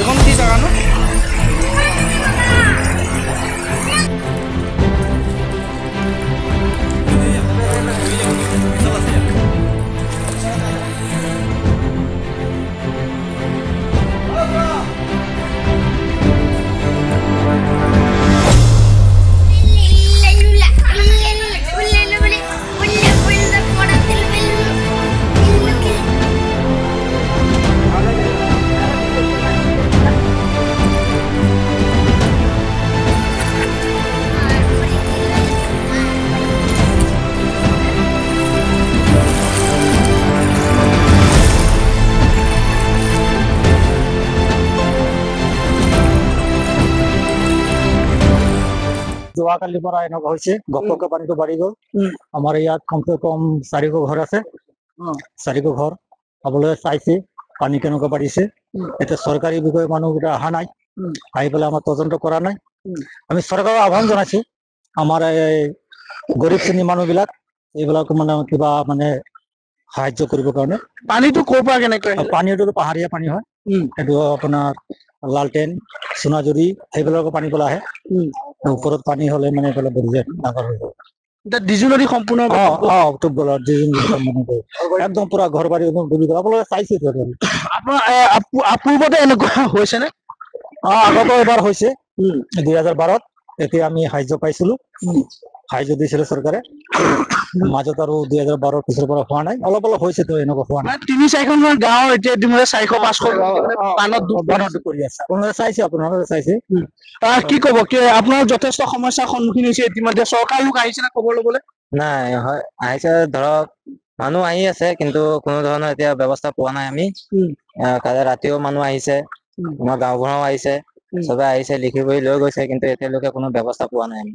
এখন কি জায়গা না যোৱাকালিৰ পৰা এনেকুৱা হৈছে গপকে পানীটো বাঢ়ি গ'ল আমাৰ ইয়াত কমচে কম 4 ঘৰ আছে 4 ঘৰ খাবলৈ চাইছে পানী কেনেকুৱা বাঢ়িছে এতিয়া চৰকাৰী বিষয়ে মানুহকেইটা অহা নাই আহি পেলাই আমাৰ তদন্ত কৰা নাই আমি চৰকাৰক আহ্বান জনাইছো আমাৰ এই গৰীব শ্ৰেণীৰ মানুহবিলাক এইবিলাক মানে কিবা মানে সাহায্য কৰিবৰ কাৰণে পানীটো ক'ৰ পৰা কেনেকৈ পানীটো পাহাৰীয়া পানী হয় সেইটো আপোনাৰ লালটেন সোনাঝুৰি সেইবিলাকৰ পানী পেলাই আহে ওপৰত পানী হলে মানে এইফালে বহি যায় ডাঙৰ হৈ গ'ল এতিয়া ডিজু নদী সম্পূৰ্ণ একদম পুৰা ঘৰ বাৰী ডুবি গ'ল আপোনালোকে চাইছে আপোনাৰ পূৰ্বতে এনেকুৱা হৈছে নে আগতো এবাৰ হৈছে 2012 এতিয়া আমি সাহায্য পাইছিলো সাহায্য দিছিলে চৰকাৰে মাজত আৰু 2012 পিছৰ পৰা হোৱা নাই অলপ অলপ হৈছে তো এনেকুৱা হোৱা নাই 3-4খন গাঁও এতিয়া 400-500 বানত কৰি আছে আপোনালোকে চাইছে কি ক'ব কি আপোনাৰ যথেষ্ট সমস্যাৰ সন্মুখীন হৈছে ইতিমধ্যে চৰকাৰ লোক আহিছে না খবৰ ল'বলৈ নাই হয় আহিছে ধৰক মানুহ আহি আছে কিন্তু কোনো ধৰণৰ এতিয়া ব্যৱস্থা পোৱা নাই আমি কালি ৰাতিও মানুহ আহিছে আমাৰ গাঁওবুঢ়াও আহিছে সবে আহিছে লিখি কৰি লৈ গৈছে কিন্তু এতিয়ালৈকে কোনো ব্যৱস্থা পোৱা নাই আমি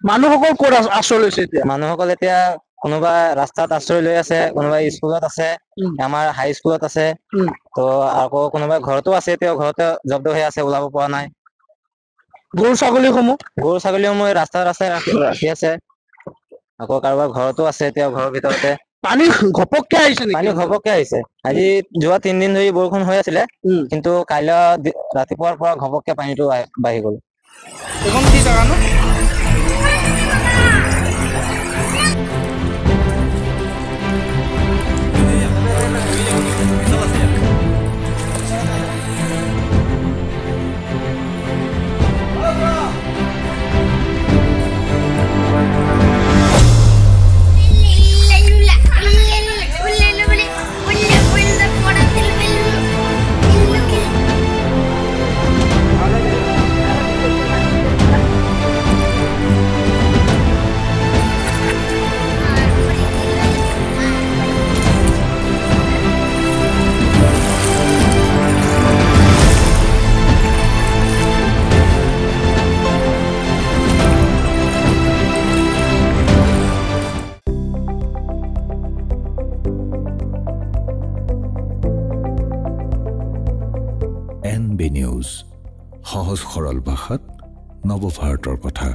মানুহসকল ক'ত আশ্ৰয় লৈছে এতিয়া মানুহসকল এতিয়া কোনোবা ৰাস্তাত আশ্ৰয় লৈ আছে কোনোবা স্কুলত আছে আমাৰ হাই স্কুলত আছে তো আকৌ কোনোবা ঘৰতো আছে এতিয়া ঘৰতে জব্দ হৈ আছে ওলাব পৰা নাই গৰু ছাগলীসমূহ ৰাস্তাই ৰাখি আছে আকৌ কাৰোবাৰ ঘৰতো আছে এতিয়া ঘৰৰ ভিতৰতে পানী ঘপককে আহিছে নেকি পানী ঘপককে আহিছে আজি যোৱা 3 দিন ধৰি বৰষুণ হৈ আছিলে কিন্তু কাইলৈ ৰাতিপুৱাৰ পৰা ঘপককে পানীটো বাঢ়ি গ'ল এখন কি জায়গা না NB নিউজ সহজ সৰল ভাষাত নৱভাৰতৰ কথা।